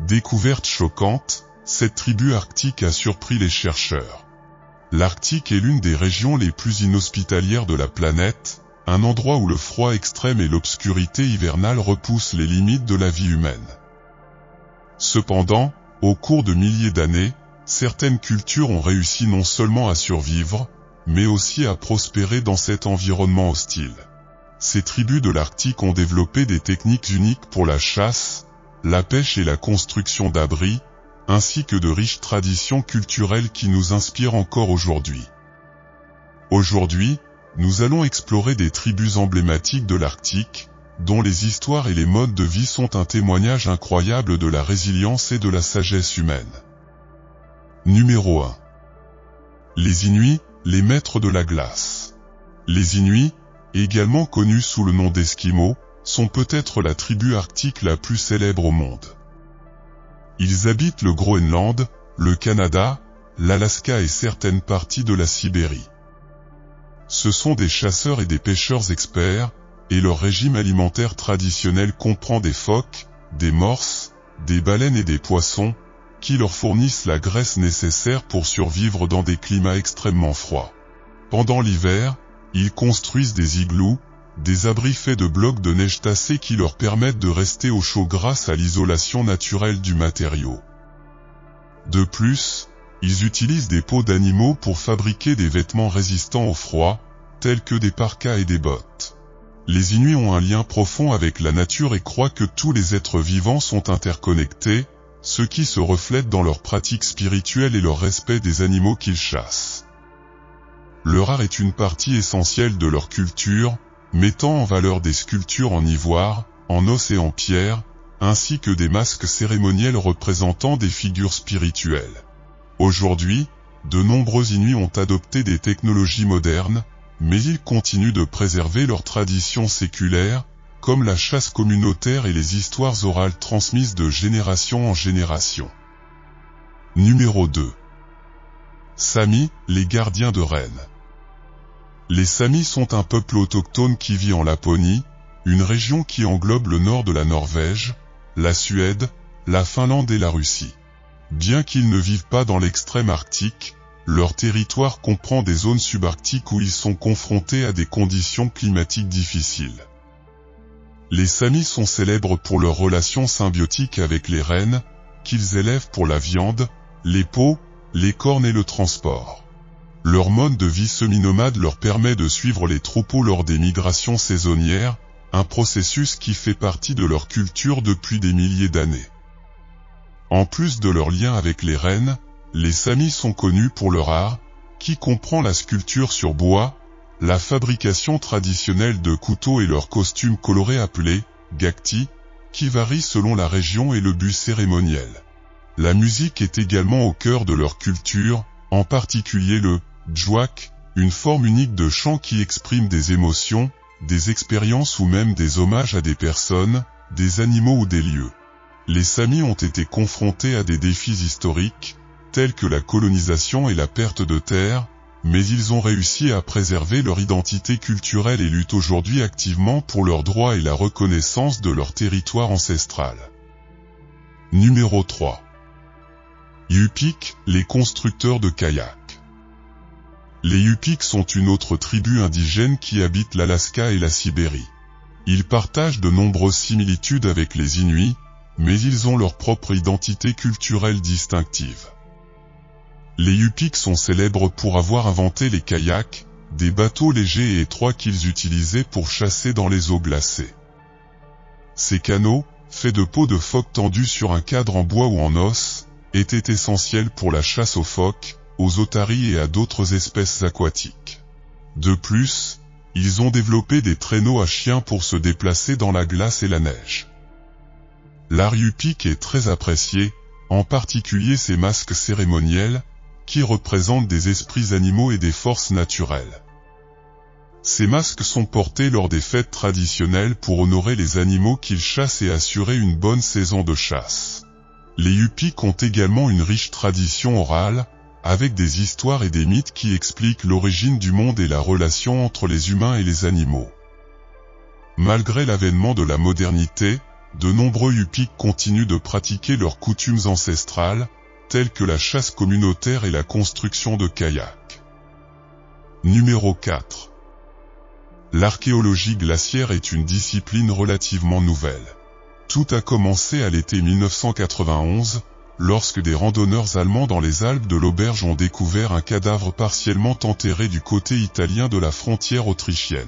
Découverte choquante, cette tribu arctique a surpris les chercheurs. L'Arctique est l'une des régions les plus inhospitalières de la planète, un endroit où le froid extrême et l'obscurité hivernale repoussent les limites de la vie humaine. Cependant, au cours de milliers d'années, certaines cultures ont réussi non seulement à survivre, mais aussi à prospérer dans cet environnement hostile. Ces tribus de l'Arctique ont développé des techniques uniques pour la chasse, la pêche et la construction d'abris, ainsi que de riches traditions culturelles qui nous inspirent encore aujourd'hui. Aujourd'hui, nous allons explorer des tribus emblématiques de l'Arctique, dont les histoires et les modes de vie sont un témoignage incroyable de la résilience et de la sagesse humaine. Numéro 1. Les Inuits, les maîtres de la glace. Les Inuits, également connus sous le nom d'Esquimaux, sont peut-être la tribu arctique la plus célèbre au monde. Ils habitent le Groenland, le Canada, l'Alaska et certaines parties de la Sibérie. Ce sont des chasseurs et des pêcheurs experts, et leur régime alimentaire traditionnel comprend des phoques, des morses, des baleines et des poissons, qui leur fournissent la graisse nécessaire pour survivre dans des climats extrêmement froids. Pendant l'hiver, ils construisent des igloos, des abris faits de blocs de neige tassés qui leur permettent de rester au chaud grâce à l'isolation naturelle du matériau. De plus, ils utilisent des peaux d'animaux pour fabriquer des vêtements résistants au froid, tels que des parkas et des bottes. Les Inuits ont un lien profond avec la nature et croient que tous les êtres vivants sont interconnectés, ce qui se reflète dans leurs pratiques spirituelles et leur respect des animaux qu'ils chassent. Leur art est une partie essentielle de leur culture, mettant en valeur des sculptures en ivoire, en os et en pierre, ainsi que des masques cérémoniels représentant des figures spirituelles. Aujourd'hui, de nombreux Inuits ont adopté des technologies modernes, mais ils continuent de préserver leurs traditions séculaires, comme la chasse communautaire et les histoires orales transmises de génération en génération. Numéro 2. Samis, les gardiens de rennes. Les Samis sont un peuple autochtone qui vit en Laponie, une région qui englobe le nord de la Norvège, la Suède, la Finlande et la Russie. Bien qu'ils ne vivent pas dans l'extrême arctique, leur territoire comprend des zones subarctiques où ils sont confrontés à des conditions climatiques difficiles. Les Samis sont célèbres pour leur relation symbiotique avec les rennes, qu'ils élèvent pour la viande, les peaux, les cornes et le transport. Leur mode de vie semi-nomade leur permet de suivre les troupeaux lors des migrations saisonnières, un processus qui fait partie de leur culture depuis des milliers d'années. En plus de leur lien avec les rennes, les Samis sont connus pour leur art, qui comprend la sculpture sur bois, la fabrication traditionnelle de couteaux et leurs costumes colorés appelés gakti, qui varient selon la région et le but cérémoniel. La musique est également au cœur de leur culture, en particulier le djwak, une forme unique de chant qui exprime des émotions, des expériences ou même des hommages à des personnes, des animaux ou des lieux. Les Samis ont été confrontés à des défis historiques, tels que la colonisation et la perte de terres, mais ils ont réussi à préserver leur identité culturelle et luttent aujourd'hui activement pour leurs droits et la reconnaissance de leur territoire ancestral. Numéro 3. Yupik, les constructeurs de kayaks. Les Yupik sont une autre tribu indigène qui habite l'Alaska et la Sibérie. Ils partagent de nombreuses similitudes avec les Inuits, mais ils ont leur propre identité culturelle distinctive. Les Yupik sont célèbres pour avoir inventé les kayaks, des bateaux légers et étroits qu'ils utilisaient pour chasser dans les eaux glacées. Ces canots, faits de peau de phoque tendus sur un cadre en bois ou en os, étaient essentiels pour la chasse aux phoques, aux otaries et à d'autres espèces aquatiques. De plus, ils ont développé des traîneaux à chiens pour se déplacer dans la glace et la neige. L'art Yupik est très apprécié, en particulier ses masques cérémoniels, qui représentent des esprits animaux et des forces naturelles. Ces masques sont portés lors des fêtes traditionnelles pour honorer les animaux qu'ils chassent et assurer une bonne saison de chasse. Les Yupik ont également une riche tradition orale, avec des histoires et des mythes qui expliquent l'origine du monde et la relation entre les humains et les animaux. Malgré l'avènement de la modernité, de nombreux Yupik continuent de pratiquer leurs coutumes ancestrales, telles que la chasse communautaire et la construction de kayaks. Numéro 4. L'archéologie glaciaire est une discipline relativement nouvelle. Tout a commencé à l'été 1991, lorsque des randonneurs allemands dans les Alpes de l'Auberge ont découvert un cadavre partiellement enterré du côté italien de la frontière autrichienne.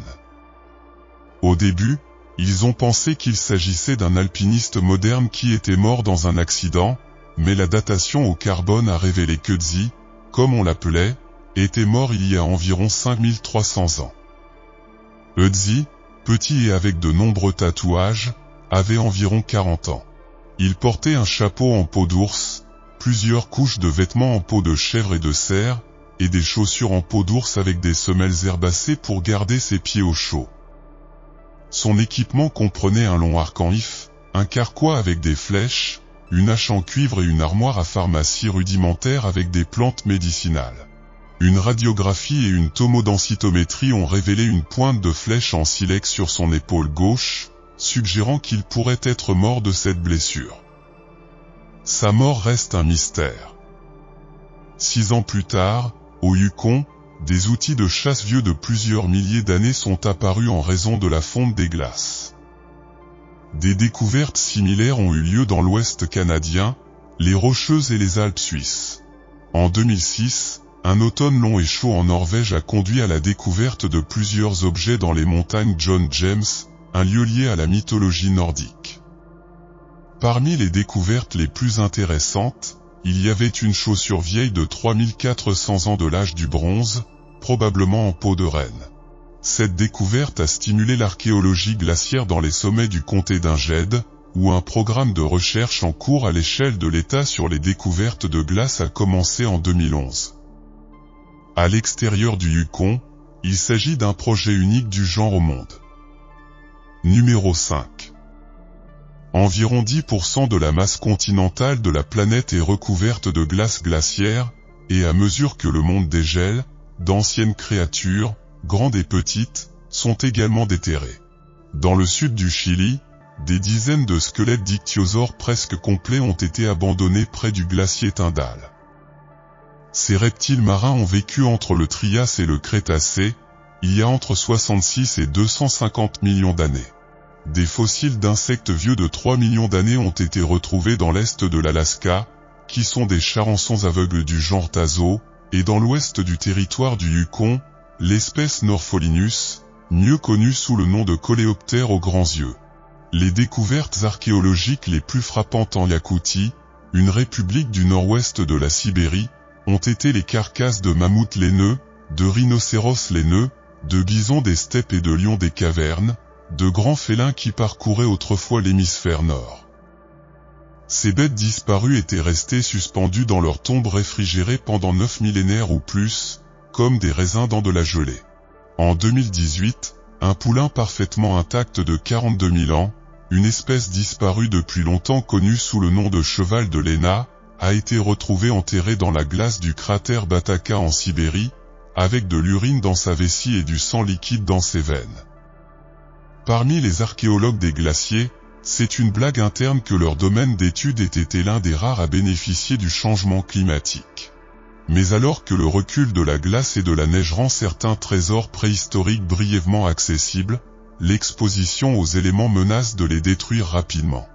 Au début, ils ont pensé qu'il s'agissait d'un alpiniste moderne qui était mort dans un accident, mais la datation au carbone a révélé que Zi, comme on l'appelait, était mort il y a environ 5300 ans. Zi, petit et avec de nombreux tatouages, avait environ 40 ans. Il portait un chapeau en peau d'ours, plusieurs couches de vêtements en peau de chèvre et de cerf, et des chaussures en peau d'ours avec des semelles herbacées pour garder ses pieds au chaud. Son équipement comprenait un long arc en if, un carquois avec des flèches, une hache en cuivre et une armoire à pharmacie rudimentaire avec des plantes médicinales. Une radiographie et une tomodensitométrie ont révélé une pointe de flèche en silex sur son épaule gauche, suggérant qu'il pourrait être mort de cette blessure. Sa mort reste un mystère. 6 ans plus tard, au Yukon, des outils de chasse vieux de plusieurs milliers d'années sont apparus en raison de la fonte des glaces. Des découvertes similaires ont eu lieu dans l'Ouest canadien, les Rocheuses et les Alpes suisses. En 2006, un automne long et chaud en Norvège a conduit à la découverte de plusieurs objets dans les montagnes John James, un lieu lié à la mythologie nordique. Parmi les découvertes les plus intéressantes, il y avait une chaussure vieille de 3400 ans de l'âge du bronze, probablement en peau de renne. Cette découverte a stimulé l'archéologie glaciaire dans les sommets du comté d'Inged, où un programme de recherche en cours à l'échelle de l'État sur les découvertes de glace a commencé en 2011. À l'extérieur du Yukon, il s'agit d'un projet unique du genre au monde. Numéro 5. Environ 10% de la masse continentale de la planète est recouverte de glace glaciaire, et à mesure que le monde dégèle, d'anciennes créatures, grandes et petites, sont également déterrées. Dans le sud du Chili, des dizaines de squelettes d'ichthyosaures presque complets ont été abandonnés près du glacier Tyndall. Ces reptiles marins ont vécu entre le Trias et le Crétacé, il y a entre 66 et 250 millions d'années. Des fossiles d'insectes vieux de 3 millions d'années ont été retrouvés dans l'est de l'Alaska, qui sont des charançons aveugles du genre Tazo, et dans l'ouest du territoire du Yukon, l'espèce Norpholinus, mieux connue sous le nom de coléoptère aux grands yeux. Les découvertes archéologiques les plus frappantes en Yakoutie, une république du nord-ouest de la Sibérie, ont été les carcasses de mammouths laineux, de rhinocéros laineux, de bisons des steppes et de lions des cavernes, de grands félins qui parcouraient autrefois l'hémisphère nord. Ces bêtes disparues étaient restées suspendues dans leur tombe réfrigérée pendant 9 millénaires ou plus, comme des raisins dans de la gelée. En 2018, un poulain parfaitement intact de 42 000 ans, une espèce disparue depuis longtemps connue sous le nom de cheval de Léna, a été retrouvé enterré dans la glace du cratère Bataka en Sibérie, avec de l'urine dans sa vessie et du sang liquide dans ses veines. Parmi les archéologues des glaciers, c'est une blague interne que leur domaine d'étude ait été l'un des rares à bénéficier du changement climatique. Mais alors que le recul de la glace et de la neige rend certains trésors préhistoriques brièvement accessibles, l'exposition aux éléments menace de les détruire rapidement.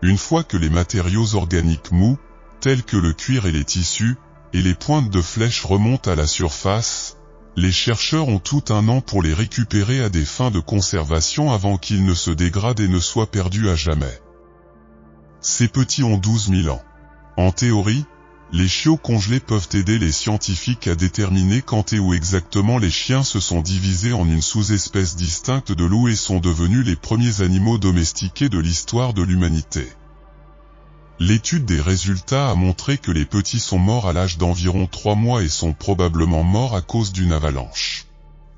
Une fois que les matériaux organiques mous, tels que le cuir et les tissus, et les pointes de flèches remontent à la surface, les chercheurs ont tout un an pour les récupérer à des fins de conservation avant qu'ils ne se dégradent et ne soient perdus à jamais. Ces petits ont 12 000 ans. En théorie, les chiots congelés peuvent aider les scientifiques à déterminer quand et où exactement les chiens se sont divisés en une sous-espèce distincte de loups et sont devenus les premiers animaux domestiqués de l'histoire de l'humanité. L'étude des résultats a montré que les petits sont morts à l'âge d'environ 3 mois et sont probablement morts à cause d'une avalanche.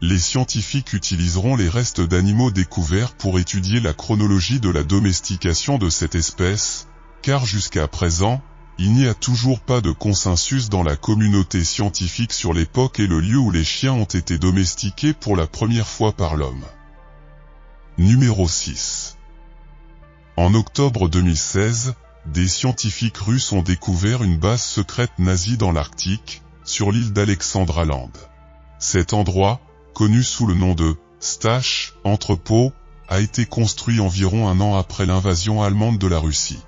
Les scientifiques utiliseront les restes d'animaux découverts pour étudier la chronologie de la domestication de cette espèce, car jusqu'à présent, il n'y a toujours pas de consensus dans la communauté scientifique sur l'époque et le lieu où les chiens ont été domestiqués pour la première fois par l'homme. Numéro 6. En octobre 2016, des scientifiques russes ont découvert une base secrète nazie dans l'Arctique, sur l'île d'Alexandra Land. Cet endroit, connu sous le nom de Stash, entrepôt, a été construit environ un an après l'invasion allemande de la Russie.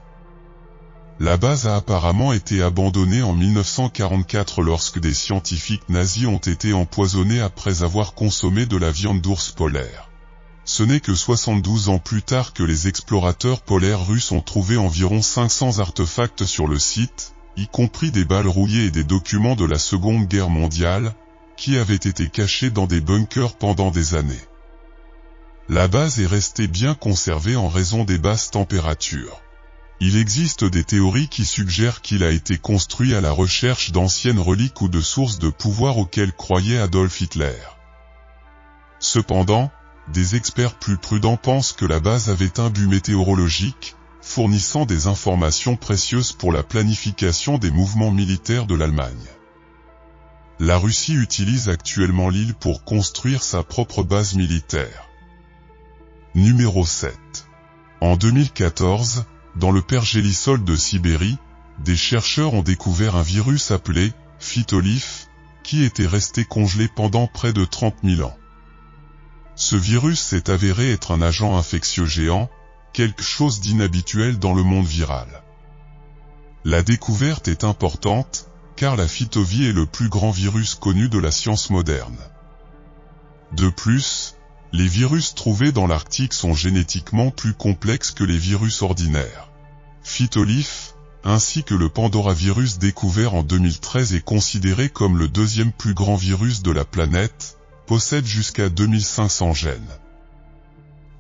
La base a apparemment été abandonnée en 1944 lorsque des scientifiques nazis ont été empoisonnés après avoir consommé de la viande d'ours polaire. Ce n'est que 72 ans plus tard que les explorateurs polaires russes ont trouvé environ 500 artefacts sur le site, y compris des balles rouillées et des documents de la Seconde Guerre mondiale, qui avaient été cachés dans des bunkers pendant des années. La base est restée bien conservée en raison des basses températures. Il existe des théories qui suggèrent qu'il a été construit à la recherche d'anciennes reliques ou de sources de pouvoir auxquelles croyait Adolf Hitler. Cependant, des experts plus prudents pensent que la base avait un but météorologique, fournissant des informations précieuses pour la planification des mouvements militaires de l'Allemagne. La Russie utilise actuellement l'île pour construire sa propre base militaire. Numéro 7. En 2014, dans le pergélisol de Sibérie, des chercheurs ont découvert un virus appelé phytolith, qui était resté congelé pendant près de 30 000 ans. Ce virus s'est avéré être un agent infectieux géant, quelque chose d'inhabituel dans le monde viral. La découverte est importante, car la phytovie est le plus grand virus connu de la science moderne. De plus, les virus trouvés dans l'Arctique sont génétiquement plus complexes que les virus ordinaires. Phytolith, ainsi que le pandoravirus découvert en 2013 est considéré comme le deuxième plus grand virus de la planète, possède jusqu'à 2500 gènes.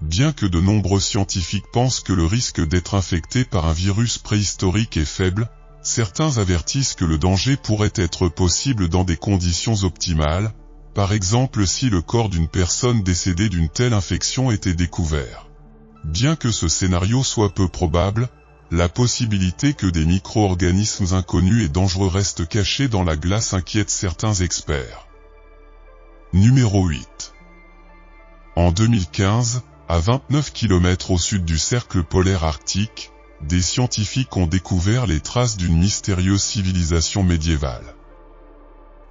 Bien que de nombreux scientifiques pensent que le risque d'être infecté par un virus préhistorique est faible, certains avertissent que le danger pourrait être possible dans des conditions optimales, par exemple si le corps d'une personne décédée d'une telle infection était découvert. Bien que ce scénario soit peu probable, la possibilité que des micro-organismes inconnus et dangereux restent cachés dans la glace inquiète certains experts. Numéro 8. En 2015, à 29 km au sud du cercle polaire arctique, des scientifiques ont découvert les traces d'une mystérieuse civilisation médiévale.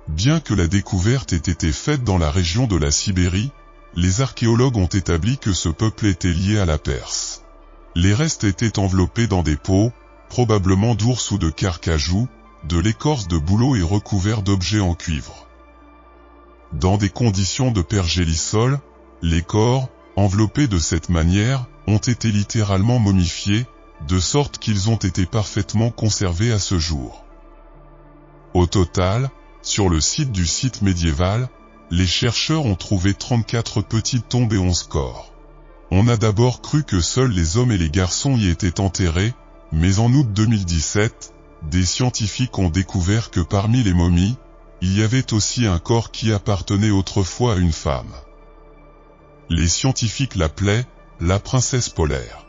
Bien que la découverte ait été faite dans la région de la Sibérie, les archéologues ont établi que ce peuple était lié à la Perse. Les restes étaient enveloppés dans des peaux, probablement d'ours ou de carcajou, de l'écorce de bouleau et recouverts d'objets en cuivre. Dans des conditions de pergélisol, les corps, enveloppés de cette manière, ont été littéralement momifiés, de sorte qu'ils ont été parfaitement conservés à ce jour. Au total, sur le site du site médiéval, les chercheurs ont trouvé 34 petites tombes et 11 corps. On a d'abord cru que seuls les hommes et les garçons y étaient enterrés, mais en août 2017, des scientifiques ont découvert que parmi les momies, il y avait aussi un corps qui appartenait autrefois à une femme. Les scientifiques l'appelaient la princesse polaire.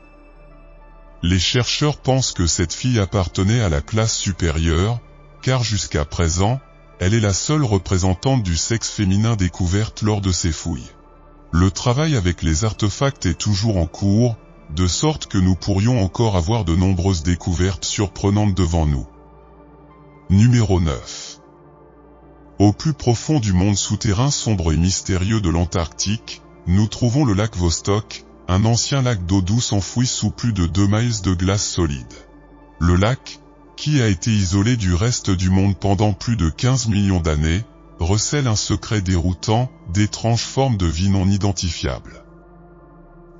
Les chercheurs pensent que cette fille appartenait à la classe supérieure, car jusqu'à présent, elle est la seule représentante du sexe féminin découverte lors de ces fouilles. Le travail avec les artefacts est toujours en cours, de sorte que nous pourrions encore avoir de nombreuses découvertes surprenantes devant nous. Numéro 9. Au plus profond du monde souterrain sombre et mystérieux de l'Antarctique, nous trouvons le lac Vostok, un ancien lac d'eau douce enfoui sous plus de 2 miles de glace solide. Le lac, qui a été isolé du reste du monde pendant plus de 15 millions d'années, recèle un secret déroutant, d'étranges formes de vie non identifiables.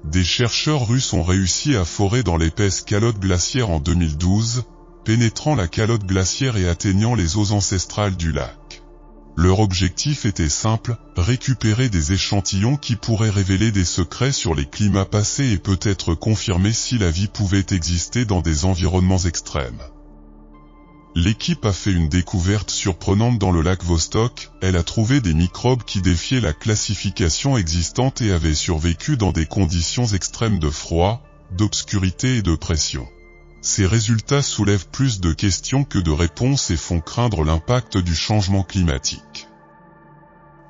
Des chercheurs russes ont réussi à forer dans l'épaisse calotte glaciaire en 2012, pénétrant la calotte glaciaire et atteignant les eaux ancestrales du lac. Leur objectif était simple, récupérer des échantillons qui pourraient révéler des secrets sur les climats passés et peut-être confirmer si la vie pouvait exister dans des environnements extrêmes. L'équipe a fait une découverte surprenante dans le lac Vostok, elle a trouvé des microbes qui défiaient la classification existante et avaient survécu dans des conditions extrêmes de froid, d'obscurité et de pression. Ces résultats soulèvent plus de questions que de réponses et font craindre l'impact du changement climatique.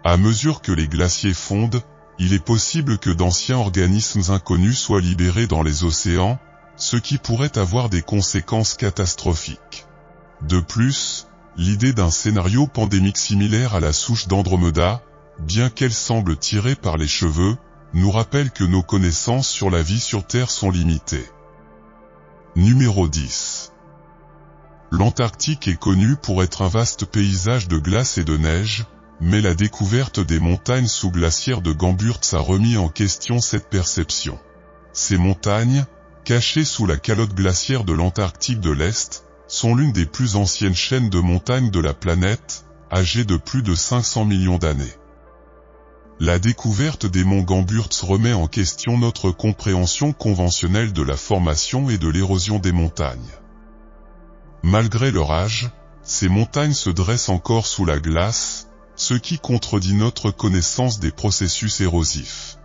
À mesure que les glaciers fondent, il est possible que d'anciens organismes inconnus soient libérés dans les océans, ce qui pourrait avoir des conséquences catastrophiques. De plus, l'idée d'un scénario pandémique similaire à la souche d'Andromeda, bien qu'elle semble tirée par les cheveux, nous rappelle que nos connaissances sur la vie sur Terre sont limitées. Numéro 10. L'Antarctique est connue pour être un vaste paysage de glace et de neige, mais la découverte des montagnes sous-glaciaires de Gambürz a remis en question cette perception. Ces montagnes, cachées sous la calotte glaciaire de l'Antarctique de l'Est, sont l'une des plus anciennes chaînes de montagnes de la planète, âgées de plus de 500 millions d'années. La découverte des monts Gambürz remet en question notre compréhension conventionnelle de la formation et de l'érosion des montagnes. Malgré leur âge, ces montagnes se dressent encore sous la glace, ce qui contredit notre connaissance des processus érosifs.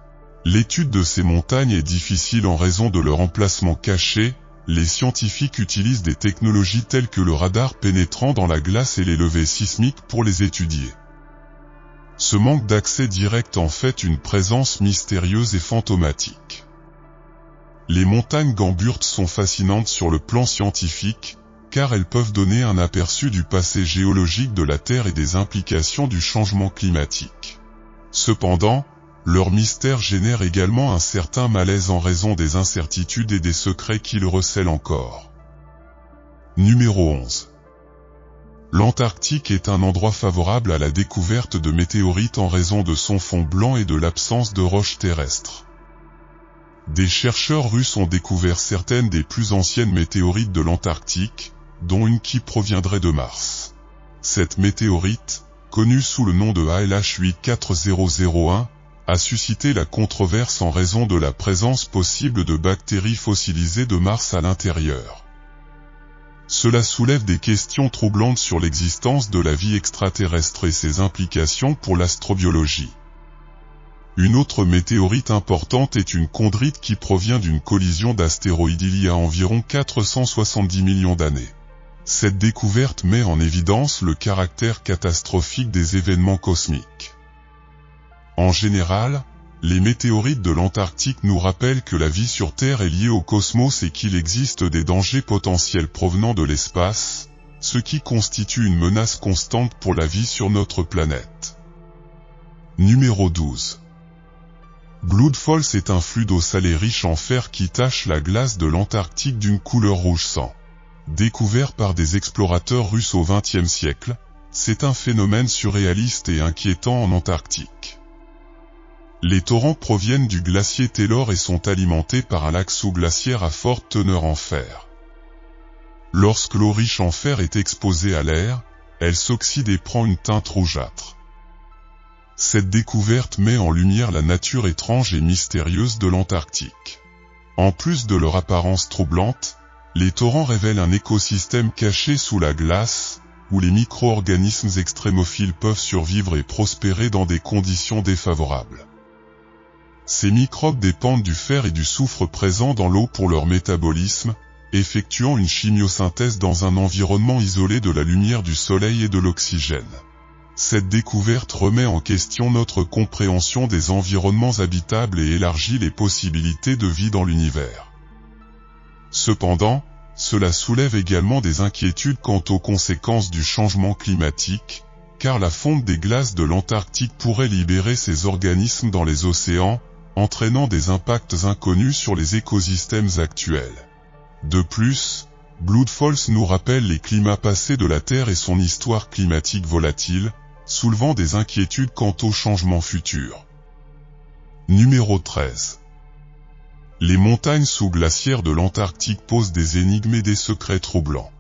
L'étude de ces montagnes est difficile en raison de leur emplacement caché. Les scientifiques utilisent des technologies telles que le radar pénétrant dans la glace et les levées sismiques pour les étudier. Ce manque d'accès direct en fait une présence mystérieuse et fantomatique. Les montagnes Gambürz sont fascinantes sur le plan scientifique, car elles peuvent donner un aperçu du passé géologique de la Terre et des implications du changement climatique. Cependant, leur mystère génère également un certain malaise en raison des incertitudes et des secrets qu'ils recèlent encore. Numéro 11. L'Antarctique est un endroit favorable à la découverte de météorites en raison de son fond blanc et de l'absence de roches terrestres. Des chercheurs russes ont découvert certaines des plus anciennes météorites de l'Antarctique, dont une qui proviendrait de Mars. Cette météorite, connue sous le nom de ALH 84001, a suscité la controverse en raison de la présence possible de bactéries fossilisées de Mars à l'intérieur. Cela soulève des questions troublantes sur l'existence de la vie extraterrestre et ses implications pour l'astrobiologie. Une autre météorite importante est une chondrite qui provient d'une collision d'astéroïdes il y a environ 470 millions d'années. Cette découverte met en évidence le caractère catastrophique des événements cosmiques. En général, les météorites de l'Antarctique nous rappellent que la vie sur Terre est liée au cosmos et qu'il existe des dangers potentiels provenant de l'espace, ce qui constitue une menace constante pour la vie sur notre planète. Numéro 12. Blood Falls est un flux d'eau salée riche en fer qui tache la glace de l'Antarctique d'une couleur rouge sang. Découvert par des explorateurs russes au XXe siècle, c'est un phénomène surréaliste et inquiétant en Antarctique. Les torrents proviennent du glacier Taylor et sont alimentés par un lac sous-glaciaire à forte teneur en fer. Lorsque l'eau riche en fer est exposée à l'air, elle s'oxyde et prend une teinte rougeâtre. Cette découverte met en lumière la nature étrange et mystérieuse de l'Antarctique. En plus de leur apparence troublante, les torrents révèlent un écosystème caché sous la glace, où les micro-organismes extrémophiles peuvent survivre et prospérer dans des conditions défavorables. Ces microbes dépendent du fer et du soufre présents dans l'eau pour leur métabolisme, effectuant une chimiosynthèse dans un environnement isolé de la lumière du soleil et de l'oxygène. Cette découverte remet en question notre compréhension des environnements habitables et élargit les possibilités de vie dans l'univers. Cependant, cela soulève également des inquiétudes quant aux conséquences du changement climatique, car la fonte des glaces de l'Antarctique pourrait libérer ces organismes dans les océans, entraînant des impacts inconnus sur les écosystèmes actuels. De plus, Blood Falls nous rappelle les climats passés de la Terre et son histoire climatique volatile, soulevant des inquiétudes quant aux changements futurs. Numéro 13. Les montagnes sous-glaciaires de l'Antarctique posent des énigmes et des secrets troublants.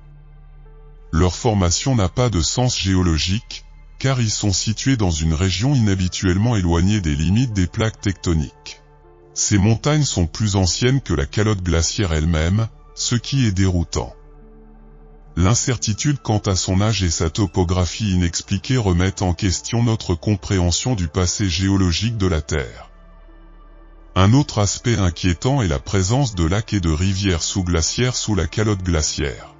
Leur formation n'a pas de sens géologique, car ils sont situés dans une région inhabituellement éloignée des limites des plaques tectoniques. Ces montagnes sont plus anciennes que la calotte glaciaire elle-même, ce qui est déroutant. L'incertitude quant à son âge et sa topographie inexpliquée remettent en question notre compréhension du passé géologique de la Terre. Un autre aspect inquiétant est la présence de lacs et de rivières sous-glaciaires sous la calotte glaciaire.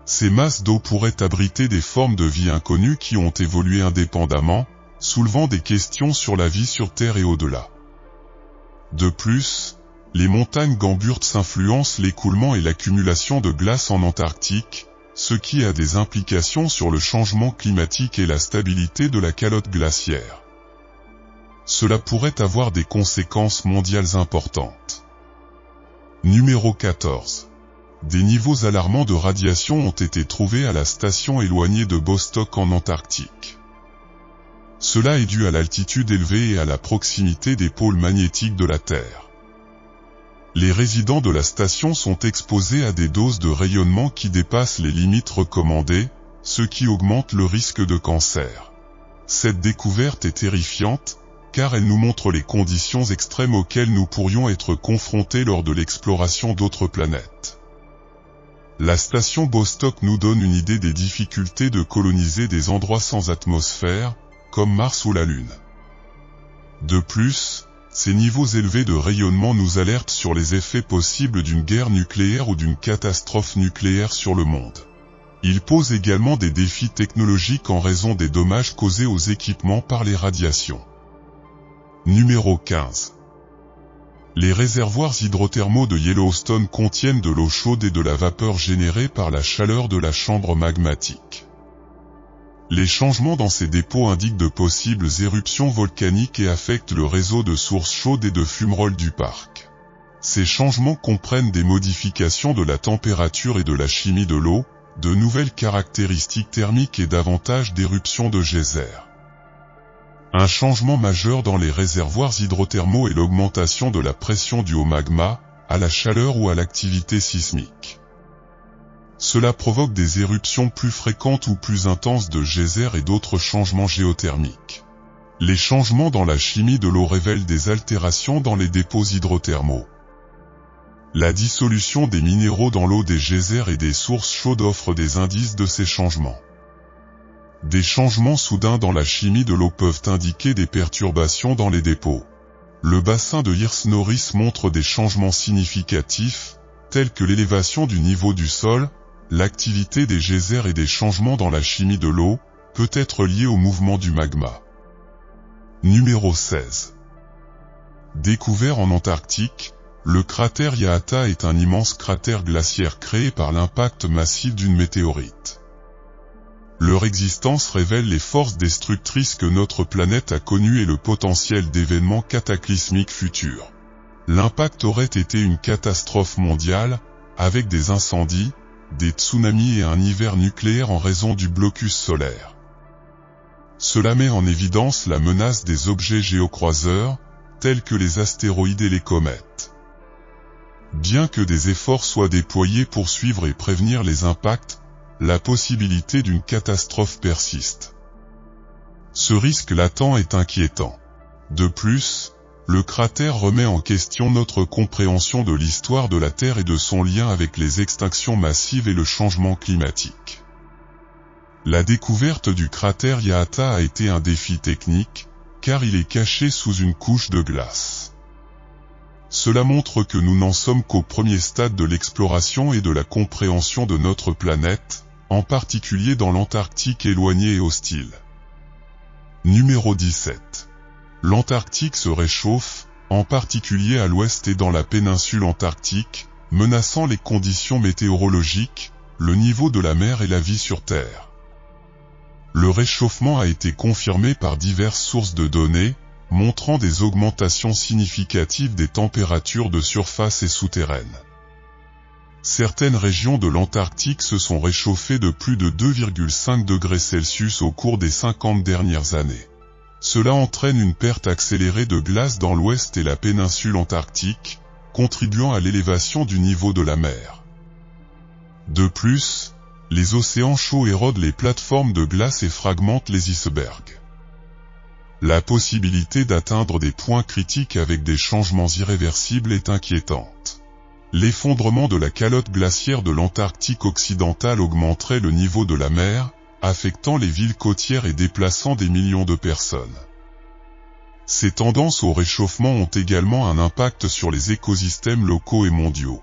Ces masses d'eau pourraient abriter des formes de vie inconnues qui ont évolué indépendamment, soulevant des questions sur la vie sur Terre et au-delà. De plus, Les montagnes Gamburtz influencent l'écoulement et l'accumulation de glace en Antarctique, ce qui a des implications sur le changement climatique et la stabilité de la calotte glaciaire. Cela pourrait avoir des conséquences mondiales importantes. Numéro 14. Des niveaux alarmants de radiation ont été trouvés à la station éloignée de Vostok en Antarctique. Cela est dû à l'altitude élevée et à la proximité des pôles magnétiques de la Terre. Les résidents de la station sont exposés à des doses de rayonnement qui dépassent les limites recommandées, ce qui augmente le risque de cancer. Cette découverte est terrifiante, car elle nous montre les conditions extrêmes auxquelles nous pourrions être confrontés lors de l'exploration d'autres planètes. La station Vostok nous donne une idée des difficultés de coloniser des endroits sans atmosphère, comme Mars ou la Lune. De plus, ces niveaux élevés de rayonnement nous alertent sur les effets possibles d'une guerre nucléaire ou d'une catastrophe nucléaire sur le monde. Ils posent également des défis technologiques en raison des dommages causés aux équipements par les radiations. Numéro 15. Les réservoirs hydrothermaux de Yellowstone contiennent de l'eau chaude et de la vapeur générée par la chaleur de la chambre magmatique. Les changements dans ces dépôts indiquent de possibles éruptions volcaniques et affectent le réseau de sources chaudes et de fumerolles du parc. Ces changements comprennent des modifications de la température et de la chimie de l'eau, de nouvelles caractéristiques thermiques et davantage d'éruptions de geysers. Un changement majeur dans les réservoirs hydrothermaux est l'augmentation de la pression due au magma, à la chaleur ou à l'activité sismique. Cela provoque des éruptions plus fréquentes ou plus intenses de geysers et d'autres changements géothermiques. Les changements dans la chimie de l'eau révèlent des altérations dans les dépôts hydrothermaux. La dissolution des minéraux dans l'eau des geysers et des sources chaudes offre des indices de ces changements. Des changements soudains dans la chimie de l'eau peuvent indiquer des perturbations dans les dépôts. Le bassin de Hirsch Norris montre des changements significatifs, tels que l'élévation du niveau du sol, l'activité des geysers et des changements dans la chimie de l'eau, peut être liée au mouvement du magma. Numéro 16. Découvert en Antarctique, le cratère Yaata est un immense cratère glaciaire créé par l'impact massif d'une météorite. Leur existence révèle les forces destructrices que notre planète a connues et le potentiel d'événements cataclysmiques futurs. L'impact aurait été une catastrophe mondiale, avec des incendies, des tsunamis et un hiver nucléaire en raison du blocus solaire. Cela met en évidence la menace des objets géocroiseurs, tels que les astéroïdes et les comètes. Bien que des efforts soient déployés pour suivre et prévenir les impacts, la possibilité d'une catastrophe persiste. Ce risque latent est inquiétant. De plus, le cratère remet en question notre compréhension de l'histoire de la Terre et de son lien avec les extinctions massives et le changement climatique. La découverte du cratère Yaata a été un défi technique, car il est caché sous une couche de glace. Cela montre que nous n'en sommes qu'au premier stade de l'exploration et de la compréhension de notre planète, en particulier dans l'Antarctique éloignée et hostile. Numéro 17. L'Antarctique se réchauffe, en particulier à l'ouest et dans la péninsule antarctique, menaçant les conditions météorologiques, le niveau de la mer et la vie sur Terre. Le réchauffement a été confirmé par diverses sources de données, montrant des augmentations significatives des températures de surface et souterraines. Certaines régions de l'Antarctique se sont réchauffées de plus de 2,5 degrés Celsius au cours des 50 dernières années. Cela entraîne une perte accélérée de glace dans l'ouest et la péninsule antarctique, contribuant à l'élévation du niveau de la mer. De plus, les océans chauds érodent les plateformes de glace et fragmentent les icebergs. La possibilité d'atteindre des points critiques avec des changements irréversibles est inquiétante. L'effondrement de la calotte glaciaire de l'Antarctique occidental augmenterait le niveau de la mer, affectant les villes côtières et déplaçant des millions de personnes. Ces tendances au réchauffement ont également un impact sur les écosystèmes locaux et mondiaux.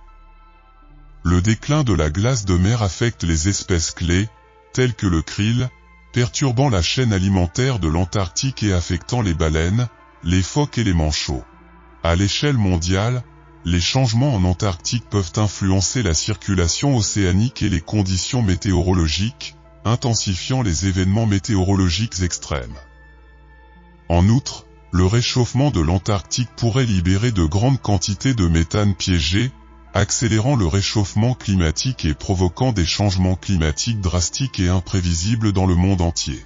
Le déclin de la glace de mer affecte les espèces clés, telles que le krill, perturbant la chaîne alimentaire de l'Antarctique et affectant les baleines, les phoques et les manchots. À l'échelle mondiale, les changements en Antarctique peuvent influencer la circulation océanique et les conditions météorologiques, intensifiant les événements météorologiques extrêmes. En outre, le réchauffement de l'Antarctique pourrait libérer de grandes quantités de méthane piégé, accélérant le réchauffement climatique et provoquant des changements climatiques drastiques et imprévisibles dans le monde entier.